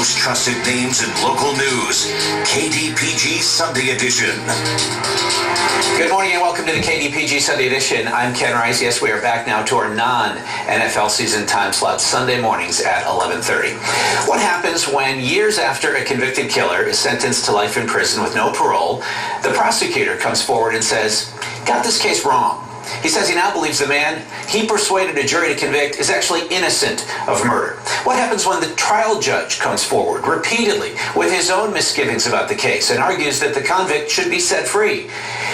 most trusted names in local news. KDPG Sunday Edition. Good morning and welcome to the KDPG Sunday Edition. I'm Ken Rice. Yes, we are back now to our non-NFL season time slot, Sunday mornings at 11:30. What happens when years after a convicted killer is sentenced to life in prison with no parole, the prosecutor comes forward and says, "Got this case wrong." He says he now believes the man he persuaded a jury to convict is actually innocent of murder. What happens when the trial judge comes forward repeatedly with his own misgivings about the case and argues that the convict should be set free?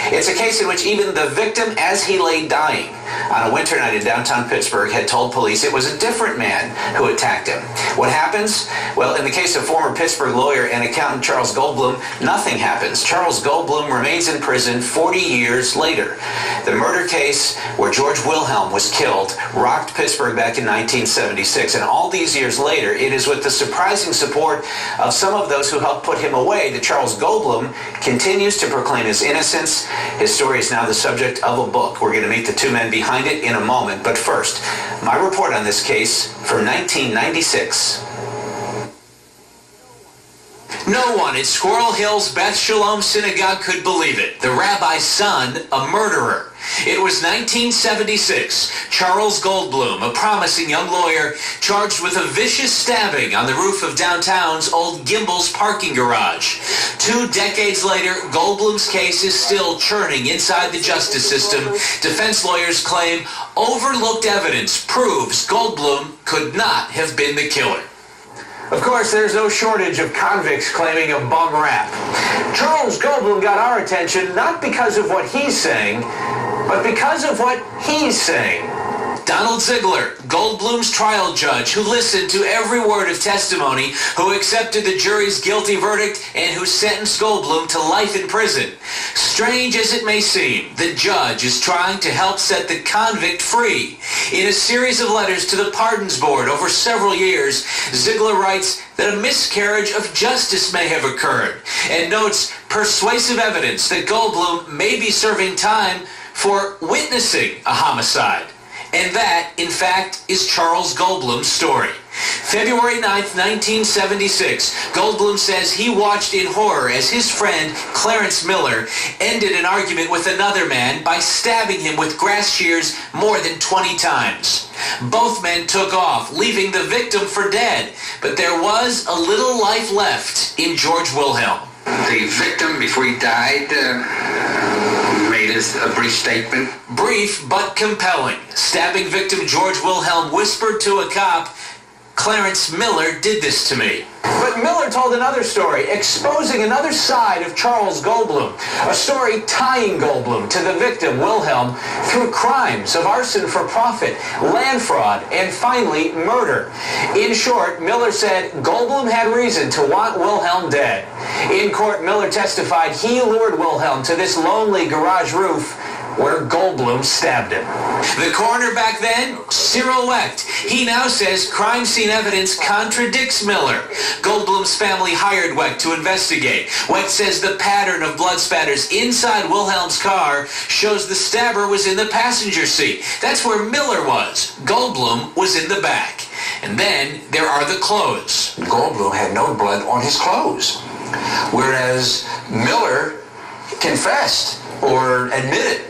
It's a case in which even the victim, as he lay dying on a winter night in downtown Pittsburgh, had told police it was a different man who attacked him. What happens? Well, in the case of former Pittsburgh lawyer and accountant Charles Goldblum, nothing happens. Charles Goldblum remains in prison 40 years later. The murder case where George Wilhelm was killed rocked Pittsburgh back in 1976, and all these years later, it is with the surprising support of some of those who helped put him away that Charles Goldblum continues to proclaim his innocence. His story is now the subject of a book. We're going to meet the two men behind it in a moment, but first, my report on this case from 1996. No one at Squirrel Hill's Beth Shalom Synagogue could believe it. The rabbi's son, a murderer. It was 1976. Charles Goldblum, a promising young lawyer, charged with a vicious stabbing on the roof of downtown's old Gimbel's parking garage. 2 decades later, Goldblum's case is still churning inside the justice system. Defense lawyers claim overlooked evidence proves Goldblum could not have been the killer. Of course, there's no shortage of convicts claiming a bum rap. Charles Goldblum got our attention not because of what he's saying, but because of what he's saying. Donald Ziegler, Goldblum's trial judge, who listened to every word of testimony, who accepted the jury's guilty verdict, and who sentenced Goldblum to life in prison. Strange as it may seem, the judge is trying to help set the convict free. In a series of letters to the Pardons Board over several years, Ziegler writes that a miscarriage of justice may have occurred, and notes persuasive evidence that Goldblum may be serving time for witnessing a homicide. And that, in fact, is Charles Goldblum's story. February 9th, 1976, Goldblum says he watched in horror as his friend, Clarence Miller, ended an argument with another man by stabbing him with grass shears more than 20 times. Both men took off, leaving the victim for dead, but there was a little life left in George Wilhelm. The victim, before he died, made a brief statement. Brief but compelling. Stabbing victim George Wilhelm whispered to a cop, "Clarence Miller did this to me." But Miller told another story, exposing another side of Charles Goldblum, a story tying Goldblum to the victim, Wilhelm, through crimes of arson for profit, land fraud, and finally, murder. In short, Miller said Goldblum had reason to want Wilhelm dead. In court, Miller testified he lured Wilhelm to this lonely garage roof where Goldblum stabbed him. The coroner back then, Cyril Wecht. He now says crime scene evidence contradicts Miller. Goldblum's family hired Wecht to investigate. Wecht says the pattern of blood spatters inside Wilhelm's car shows the stabber was in the passenger seat. That's where Miller was. Goldblum was in the back. And then there are the clothes. Goldblum had no blood on his clothes, whereas Miller confessed or admitted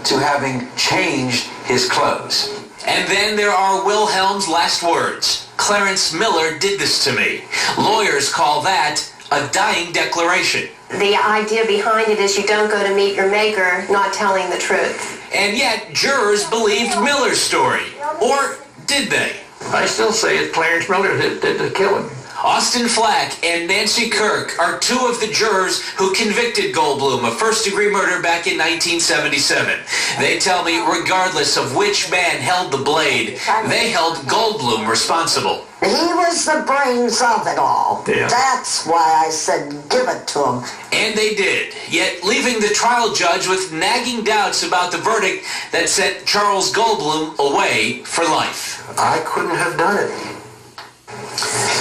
to having changed his clothes. And then there are Wilhelm's last words. "Clarence Miller did this to me." Lawyers call that a dying declaration. The idea behind it is you don't go to meet your maker not telling the truth. And yet, jurors believed Miller's story. Or did they? I still say it's Clarence Miller that did the killing. Austin Flack and Nancy Kirk are two of the jurors who convicted Goldblum of first-degree murder back in 1977. They tell me regardless of which man held the blade, they held Goldblum responsible. He was the brains of it all. Yeah. That's why I said give it to him. And they did, yet leaving the trial judge with nagging doubts about the verdict that sent Charles Goldblum away for life. I couldn't have done it.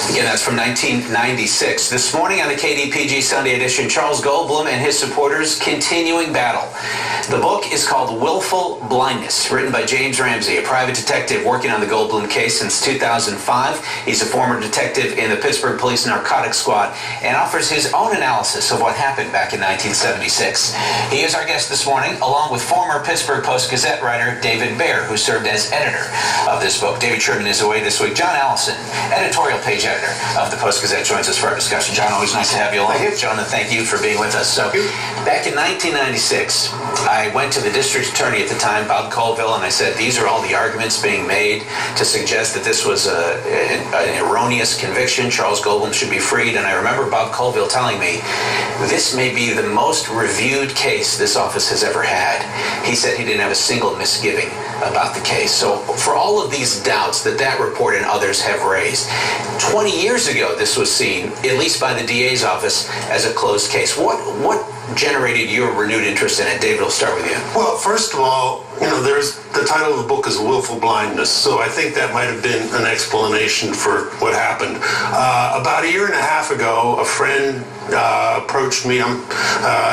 Again, that's from 1996. This morning on the KDPG Sunday edition, Charles Goldblum and his supporters continuing battle. The book is called Willful Blindness, written by James Ramsey, a private detective working on the Goldblum case since 2005. He's a former detective in the Pittsburgh Police Narcotics Squad and offers his own analysis of what happened back in 1976. He is our guest this morning, along with former Pittsburgh Post-Gazette writer David Baer, who served as editor of this book. David Sherman is away this week. John Allison, editorial page editor of the Post-Gazette, joins us for our discussion. John, always nice to have you along. John, and thank you for being with us. So, back in 1996, I went to the district attorney at the time, Bob Colville, and I said, these are all the arguments being made to suggest that this was an erroneous conviction. Charles Goldblum should be freed. And I remember Bob Colville telling me, this may be the most reviewed case this office has ever had. He said he didn't have a single misgiving about the case. So for all of these doubts that report and others have raised, 20 years ago this was seen, at least by the DA's office, as a closed case. What generated your renewed interest in it? David, we'll start with you. Well, first of all, there's the title of the book is Willful Blindness, so I think that might have been an explanation for what happened. About a year and a half ago, a friend approached me and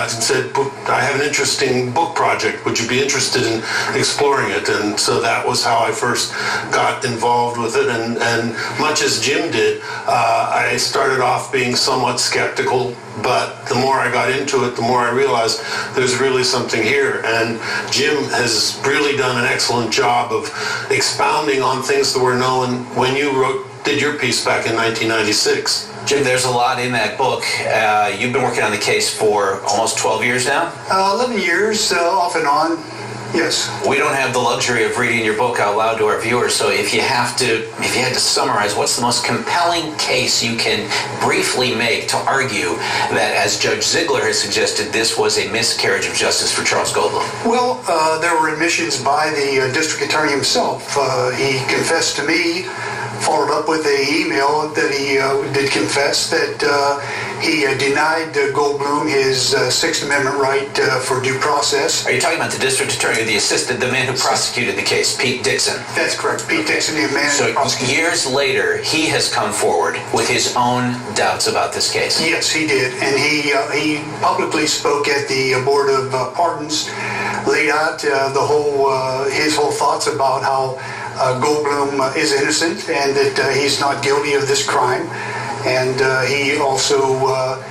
said, I have an interesting book project. Would you be interested in exploring it? And so that was how I first got involved with it. And much as Jim did, I started off being somewhat skeptical, but the more I got into it, the more I realized there's really something here. And Jim has really done an excellent job of expounding on things that were known when you did your piece back in 1996. Jim, there's a lot in that book. You've been working on the case for almost 12 years now? 11 years, off and on. Yes. We don't have the luxury of reading your book out loud to our viewers, so if you had to summarize, what's the most compelling case you can briefly make to argue that, as Judge Ziegler has suggested, this was a miscarriage of justice for Charles Goldblum? Well, there were admissions by the district attorney himself. He confessed to me, followed up with an email that he did confess that he denied Goldblum his Sixth Amendment right for due process. Are you talking about the district attorney or the man who prosecuted the case, Pete Dixon? That's correct. Pete Dixon, the man who prosecuted. So years later, he has come forward with his own doubts about this case. Yes, he did. And he publicly spoke at the Board of Pardons, laid out his whole thoughts about how Goldblum is innocent and that he's not guilty of this crime. And he also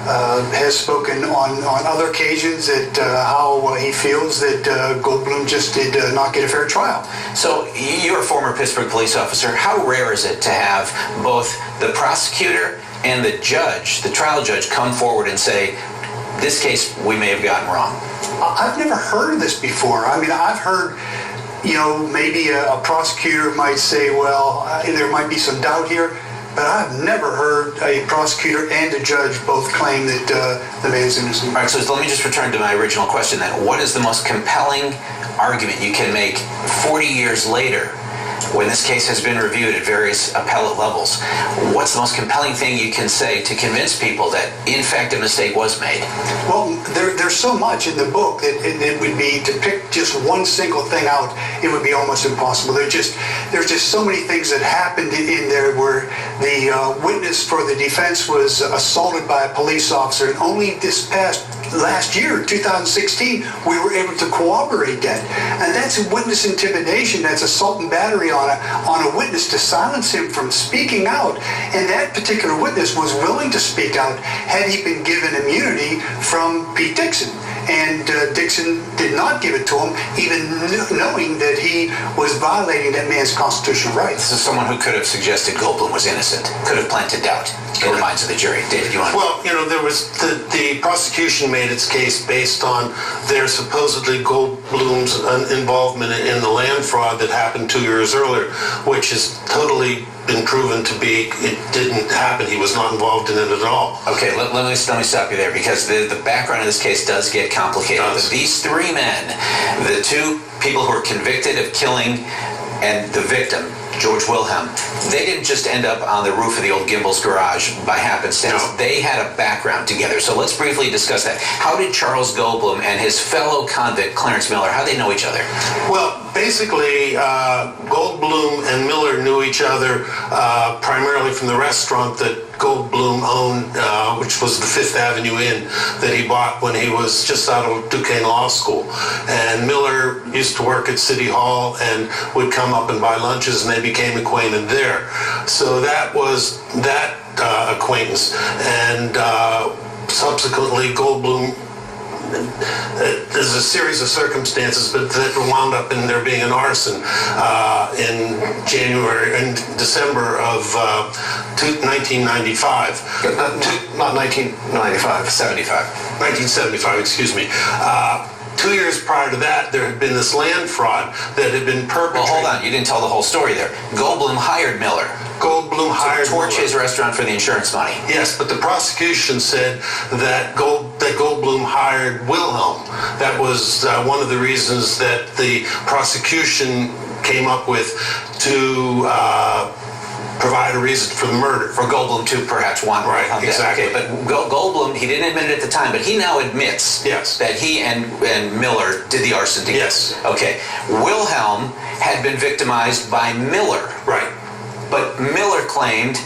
has spoken on other occasions that how he feels that Goldblum just did not get a fair trial. So you're a former Pittsburgh police officer. How rare is it to have both the prosecutor and the judge, the trial judge, come forward and say, this case we may have gotten wrong? I've never heard of this before. I mean, I've heard, maybe a prosecutor might say, well, there might be some doubt here, but I've never heard a prosecutor and a judge both claim that the man's innocent. All right, so let me just return to my original question then. What is the most compelling argument you can make 40 years later when this case has been reviewed at various appellate levels? What's the most compelling thing you can say to convince people that, in fact, a mistake was made? Well, there's so much in the book that it would be, to pick just one single thing out, it would be almost impossible. There's just so many things that happened in there where the witness for the defense was assaulted by a police officer, and only this last year, 2016, we were able to corroborate that. And that's witness intimidation. That's assault and battery on a witness to silence him from speaking out. And that particular witness was willing to speak out had he been given immunity from Pete Dixon. And Dixon did not give it to him, even knowing that he was violating that man's constitutional rights. This is someone who could have suggested Goldblum was innocent, could have planted doubt in the minds of the jury. David, you want to... Well, there was the prosecution made its case based on their supposedly Goldblum's involvement in the land fraud that happened 2 years earlier, which is totally been proven to be, it didn't happen. He was not involved in it at all. Okay, let me stop you there, because the background of this case does get complicated. These three men, the two people who were convicted of killing and the victim, George Wilhelm, they didn't just end up on the roof of the old Gimbel's garage by happenstance. No. They had a background together. So let's briefly discuss that. How did Charles Goldblum and his fellow convict, Clarence Miller, how did they know each other? Well, Basically, Goldblum and Miller knew each other primarily from the restaurant that Goldblum owned, which was the Fifth Avenue Inn that he bought when he was just out of Duquesne Law School. And Miller used to work at City Hall and would come up and buy lunches, and they became acquainted there. So that was that acquaintance. And subsequently, Goldblum, there's a series of circumstances, but that wound up in there being an arson in December of 1995. Not 1995, 75. 1975, excuse me. 2 years prior to that, there had been this land fraud that had been perpetrated. Well, hold on. You didn't tell the whole story there. Goldblum hired Miller. Goldblum hired to torch Miller. his restaurant for the insurance money. Yes, but the prosecution said that Goldblum hired Wilhelm. That was one of the reasons that the prosecution came up with to provide a reason for the murder. For Goldblum to perhaps want Wilhelm dead. Exactly. Okay, but Goldblum, he didn't admit it at the time, but he now admits that he and Miller did the arson together. Yes. Okay. Wilhelm had been victimized by Miller. Right. But Miller claimed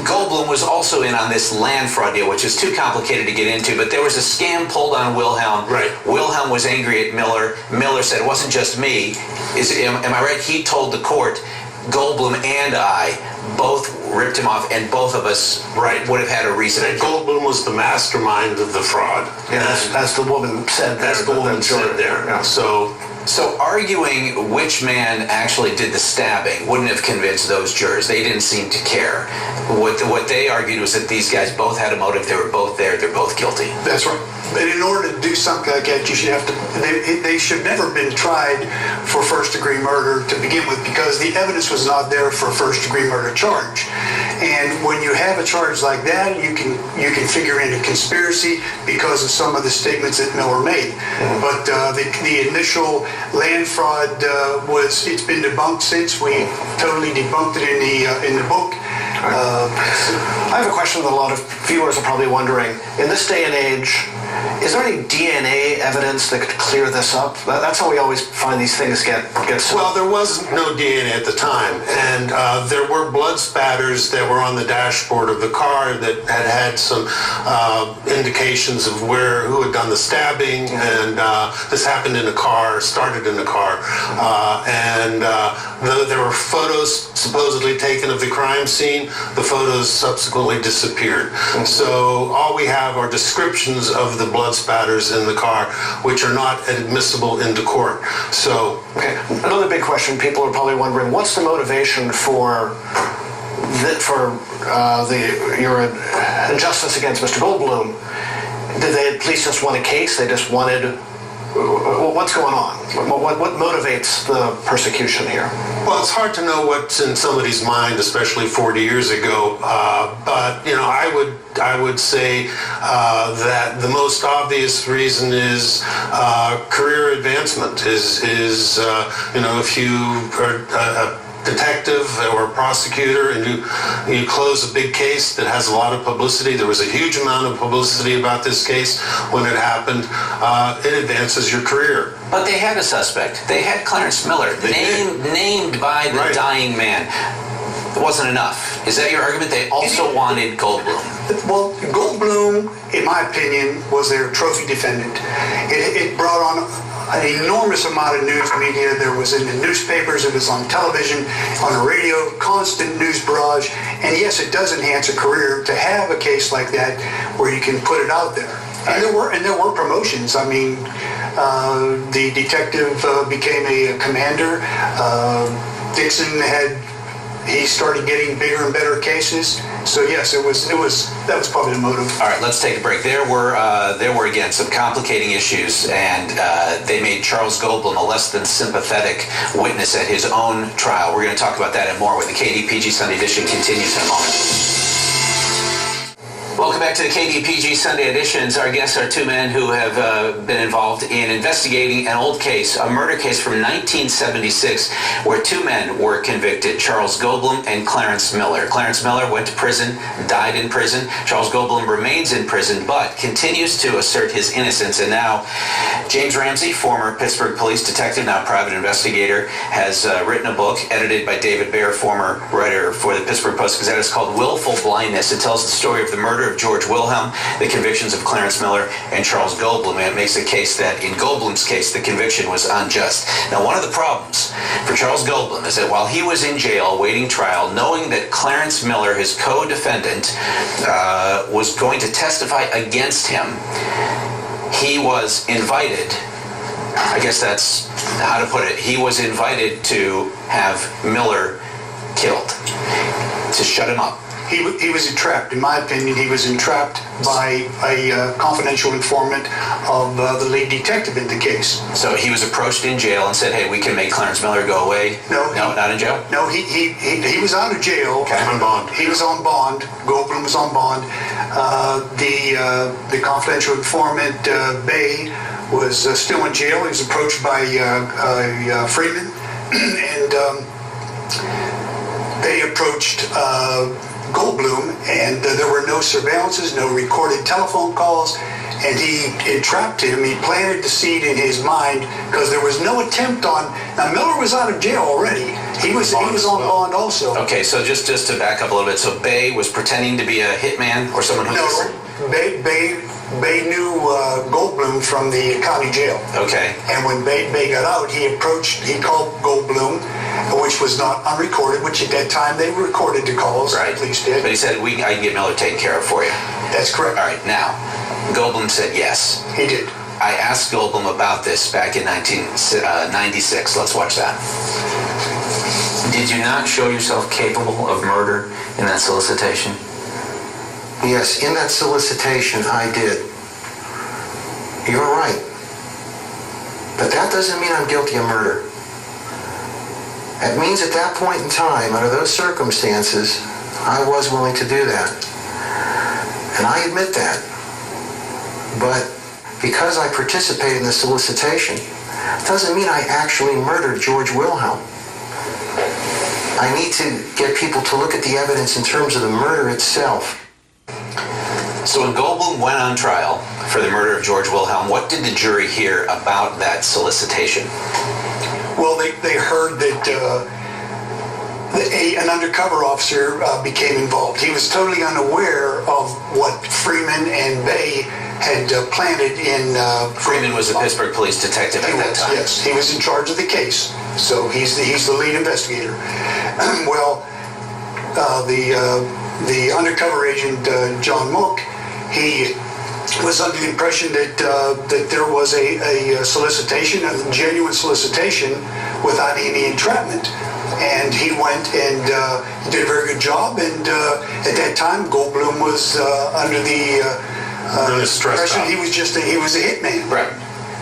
Goldblum was also in on this land fraud deal, which is too complicated to get into, but there was a scam pulled on Wilhelm. Right. Wilhelm was angry at Miller. Miller said, it wasn't just me. Am I right? He told the court, Goldblum and I both ripped him off, and both of us would have had a reason. And Goldblum was the mastermind of the fraud. Yeah, as the woman said there. As the woman said there. Yeah. So arguing which man actually did the stabbing wouldn't have convinced those jurors. They didn't seem to care. What they argued was that these guys both had a motive. They were both there. They're both guilty. That's right. But in order to do something like that, you should have to. They should never have been tried for first-degree murder to begin with, because the evidence was not there for a first-degree murder charge. And when you have a charge like that, you can figure in a conspiracy because of some of the statements that Miller made. Mm-hmm. But the initial land fraud it's been debunked since. We totally debunked it in the book. I have a question that a lot of viewers are probably wondering. In this day and age, is there any DNA evidence that could clear this up? That's how we always find these things get Well, there was no DNA at the time, and there were blood spatters that were on the dashboard of the car that had some indications of who had done the stabbing, and this happened in a car, started in a car, and there were photos supposedly taken of the crime scene. The photos subsequently disappeared. Mm-hmm. So all we have are descriptions of the blood spatters in the car, which are not admissible into court. So, okay. Another big question people are probably wondering: what's the motivation for your injustice against Mr. Goldblum? Did they at least just want a case? They just wanted. What's going on? What motivates the persecution here? Well, it's hard to know what's in somebody's mind, especially 40 years ago. But I would say that the most obvious reason is career advancement. Is if you are a detective or a prosecutor and you close a big case that has a lot of publicity. There was a huge amount of publicity about this case when it happened. It advances your career. But they had a suspect. They had Clarence Miller, named by the dying man. It wasn't enough. Is that your argument? They also wanted Goldblum. Well, Goldblum, in my opinion, was their trophy defendant. It brought on an enormous amount of news media. There was in the newspapers, it was on television, on the radio, constant news barrage. And yes, it does enhance a career to have a case like that where you can put it out there. And there were promotions. I mean, the detective became a commander. Dixon he started getting bigger and better cases. So yes, that was probably the motive. All right, let's take a break. There were again some complicating issues, and they made Charles Goldblum a less than sympathetic witness at his own trial. We're going to talk about that and more when the KDPG Sunday Edition continues in a moment. Welcome back to the KDPG Sunday editions. Our guests are two men who have been involved in investigating an old case, a murder case from 1976, where two men were convicted, Charles Goldblum and Clarence Miller. Clarence Miller went to prison, died in prison. Charles Goldblum remains in prison, but continues to assert his innocence. And now, James Ramsey, former Pittsburgh police detective, now private investigator, has written a book edited by David Baer, former writer for the Pittsburgh Post-Gazette. It's called Willful Blindness. It tells the story of the murder of George Wilhelm, the convictions of Clarence Miller and Charles Goldblum. And it makes a case that in Goldblum's case, the conviction was unjust. Now, one of the problems for Charles Goldblum is that while he was in jail awaiting trial, knowing that Clarence Miller, his co-defendant, was going to testify against him, he was invited, I guess that's how to put it, he was invited to have Miller killed, to shut him up. He was entrapped. In my opinion, he was entrapped by a confidential informant of the lead detective in the case. So he was approached in jail and said, hey, we can make Clarence Miller go away? No, not in jail? No, he was out of jail. Okay. On bond. He was on bond. Goldblum was on bond. The confidential informant, Bay, was still in jail. He was approached by Freeman, and they approached Goldblum, and there were no surveillances, no recorded telephone calls, and he entrapped him. He planted the seed in his mind because there was no attempt on. Now Miller was out of jail already. He was on bond also. Okay, so just to back up a little bit, so Bay was pretending to be a hitman or someone who? No, Bay knew Goldblum from the county jail. Okay. And when Bay got out, he called Goldblum, which was not unrecorded, which at that time they recorded the calls. Right. The police did. But he said, I can get Miller taken care of for you. That's correct. All right, now, Goldblum said yes. He did. I asked Goldblum about this back in 1996. Let's watch that. Did you not show yourself capable of murder in that solicitation? Yes, in that solicitation, I did. You're right. But that doesn't mean I'm guilty of murder. It means at that point in time, under those circumstances, I was willing to do that. And I admit that. But because I participated in the solicitation, doesn't mean I actually murdered George Wilhelm. I need to get people to look at the evidence in terms of the murder itself. So when Goldblum went on trial for the murder of George Wilhelm, what did the jury hear about that solicitation? Well, they heard that an undercover officer became involved. He was totally unaware of what Freeman and Bay had planted in... Freeman was a Pittsburgh police detective at that time. Yes, he was in charge of the case. So he's the lead investigator. Well, the undercover agent, John Mook, he was under the impression that there was a solicitation, a genuine solicitation, without any entrapment. And he went and did a very good job. And at that time, Goldblum was under the impression he was a hitman.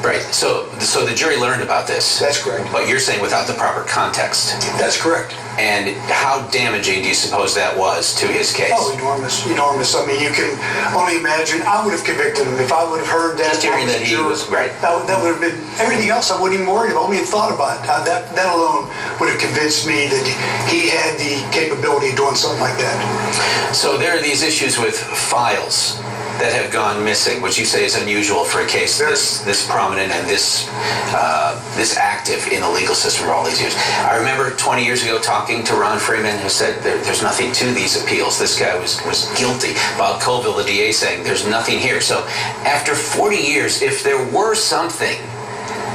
Right. So the jury learned about this. That's correct. But you're saying without the proper context. That's correct. And how damaging do you suppose that was to his case? Oh, enormous. I mean, you can only imagine. I would have convicted him if I would have heard that. Just hearing that he was right. That would have been everything else. I wouldn't even worry about. I wouldn't even thought about it. That alone would have convinced me that he had the capability of doing something like that. So there are these issues with files that have gone missing, which you say is unusual for a case this prominent and this active in the legal system for all these years. I remember 20 years ago talking to Ron Freeman, who said there's nothing to these appeals. This guy was guilty. Bob Colville, the DA, saying there's nothing here. So after 40 years, if there were something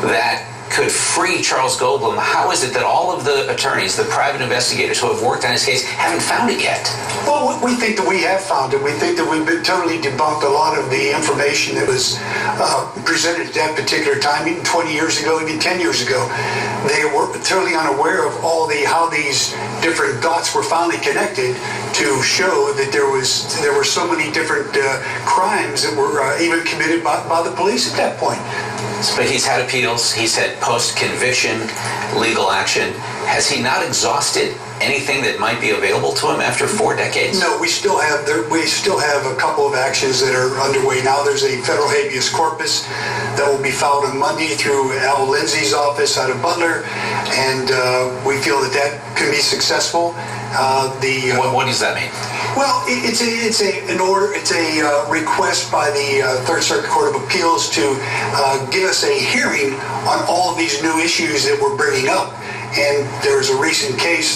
that could free Charles Goldblum, how is it that all of the attorneys, the private investigators who have worked on his case, haven't found it yet? Well, we think that we have found it. We think that we've been totally debunked a lot of the information that was presented at that particular time, even 20 years ago, even 10 years ago. They were totally unaware of how these different dots were finally connected to show that there were so many different crimes that were even committed by the police at that point. But he's had appeals, he's had post-conviction legal action. Has he not exhausted anything that might be available to him after 4 decades? No, we still have a couple of actions that are underway now. There's a federal habeas corpus that will be filed on Monday through Al Lindsay's office out of Butler, and we feel that can be successful. What does that mean? Well, it's a request by the Third Circuit Court of Appeals to give us a hearing on all of these new issues that we're bringing up. And there's a recent case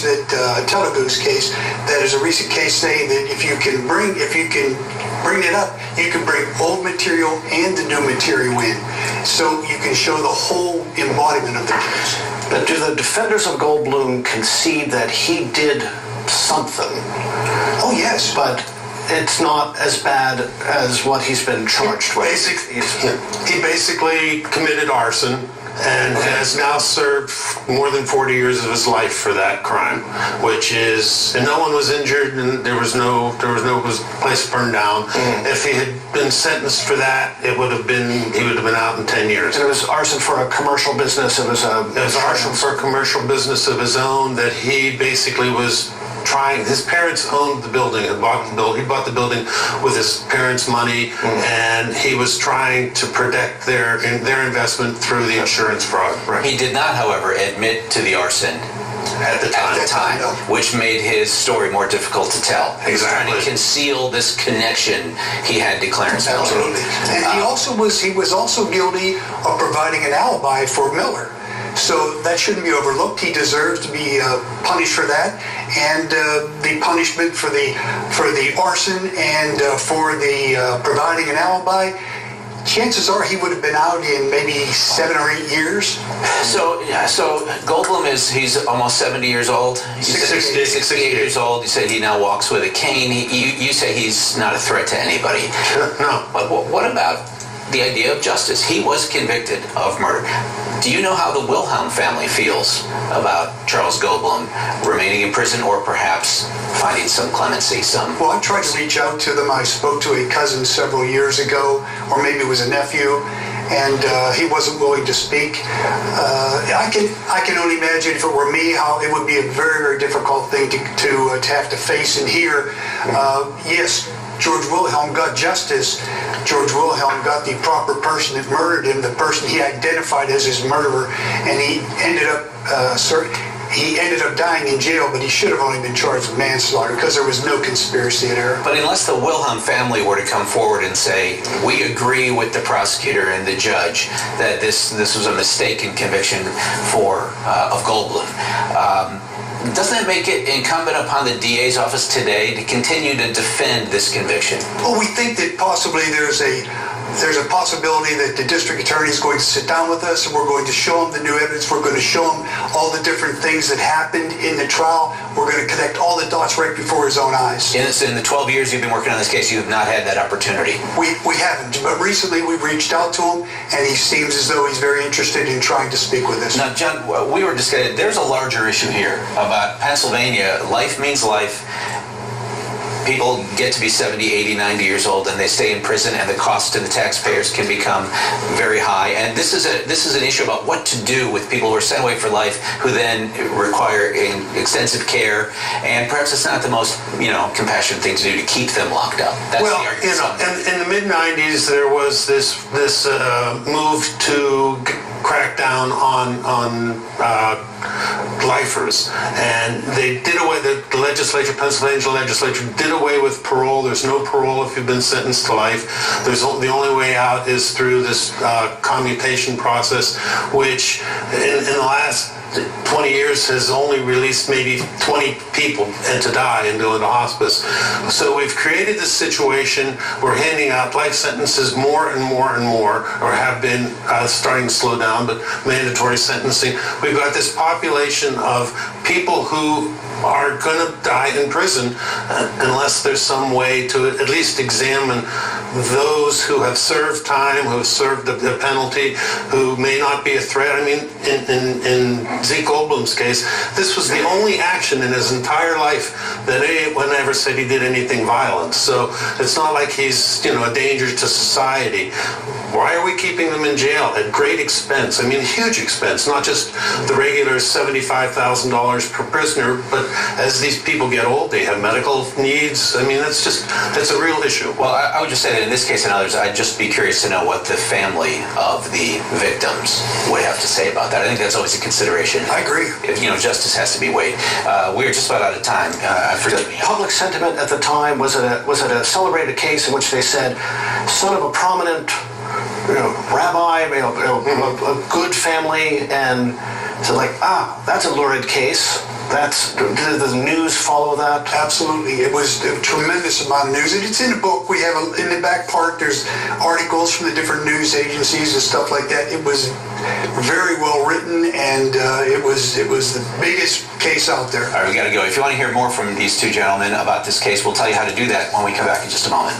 Telegoose case, that is a recent case saying that if you can bring it up, you can bring old material and the new material in, so you can show the whole embodiment of the case. But do the defenders of Goldblum concede that he did something? Oh yes, but it's not as bad as what he's been charged with. He basically committed arson and has now served more than 40 years of his life for that crime, and no one was injured, and there was no place burned down. If he had been sentenced for that, he would have been out in 10 years. And it was arson for a commercial business. It was arson for a commercial business of his own that he basically was trying. His parents owned the building and bought the building. He bought the building with his parents' money, and he was trying to protect their investment through the insurance fraud. Right. He did not, however, admit to the arson at the time, which made his story more difficult to tell. He was trying to conceal this connection he had to Clarence Miller. Absolutely. And he was also guilty of providing an alibi for Miller. So that shouldn't be overlooked. He deserves to be punished for that, and the punishment for the arson and for the providing an alibi. Chances are he would have been out in maybe 7 or 8 years. So Goldblum he's almost 70 years old. 68 years old. You say he now walks with a cane. You say he's not a threat to anybody. No. But what about the idea of justice? He was convicted of murder. Do you know how the Wilhelm family feels about Charles Goldblum remaining in prison, or perhaps finding some clemency? Well, I tried to reach out to them. I spoke to a cousin several years ago, or maybe it was a nephew, and he wasn't willing to speak. I can only imagine if it were me how it would be a very, very difficult thing to have to face and hear. Yes, George Wilhelm got justice. George Wilhelm got the proper person that murdered him, the person he identified as his murderer, and he ended up dying in jail, but he should have only been charged with manslaughter because there was no conspiracy there. But unless the Wilhelm family were to come forward and say, we agree with the prosecutor and the judge that this was a mistaken conviction of Goldblum, doesn't that make it incumbent upon the DA's office today to continue to defend this conviction? Well, we think that possibly there's a possibility that the district attorney is going to sit down with us, and we're going to show him the new evidence. We're going to show him all the different things that happened in the trial. We're going to connect all the dots right before his own eyes. In the 12 years you've been working on this case, you have not had that opportunity. We haven't, but recently we reached out to him, and he seems as though he's very interested in trying to speak with us. Now, John, we were discussing, there's a larger issue here about Pennsylvania. Life means life. People get to be 70, 80, 90 years old, and they stay in prison, and the cost to the taxpayers can become very high. And this is an issue about what to do with people who are sent away for life, who then require extensive care, and perhaps it's not the most compassionate thing to do to keep them locked up. That's the argument. In the mid-90s, there was this move to crack down on lifers, and they did away. The Pennsylvania legislature did away with parole. There's no parole if you've been sentenced to life. The only way out is through this commutation process, which in the last 20 years has only released maybe 20 people to die and go into hospice. So we've created this situation. We're handing out life sentences more and more and more, or have been starting to slow down, but mandatory sentencing. We've got this population of people who are going to die in prison unless there's some way to at least examine those who have served time, who have served the penalty, who may not be a threat. I mean, in Zeke Goldblum's case, this was the only action in his entire life that anyone ever said he did anything violent. So it's not like he's, a danger to society. Why are we keeping them in jail at great expense? I mean, huge expense, not just the regular $75,000 per prisoner, but as these people get old, they have medical needs. I mean, that's a real issue. Well, I would just say that in this case and others, I'd just be curious to know what the family of the victims would have to say about that. I think that's always a consideration. I agree. Justice has to be weighed. We're just about out of time. The public sentiment at the time was it a celebrated case in which they said, son of a prominent rabbi, a good family, and so that's a lurid case. Did the news follow that? Absolutely. It was a tremendous amount of news. And it's in the book. We have, in the back part, there's articles from the different news agencies and stuff like that. It was very well written, and it was the biggest case out there. All right, we got to go. If you want to hear more from these two gentlemen about this case, we'll tell you how to do that when we come back in just a moment.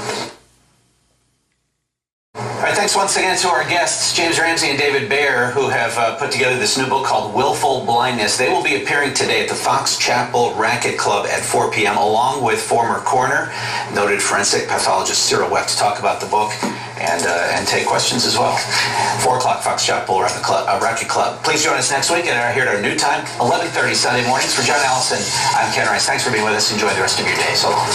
All right, thanks once again to our guests, James Ramsey and David Baer, who have put together this new book called Willful Blindness. They will be appearing today at the Fox Chapel Racket Club at 4 p.m., along with former coroner, noted forensic pathologist Cyril Weck, to talk about the book and take questions as well. 4 o'clock, Fox Chapel Racket Club. Please join us next week here at our new time, 11:30 Sunday mornings. For John Allison, I'm Ken Rice. Thanks for being with us. Enjoy the rest of your day. So long.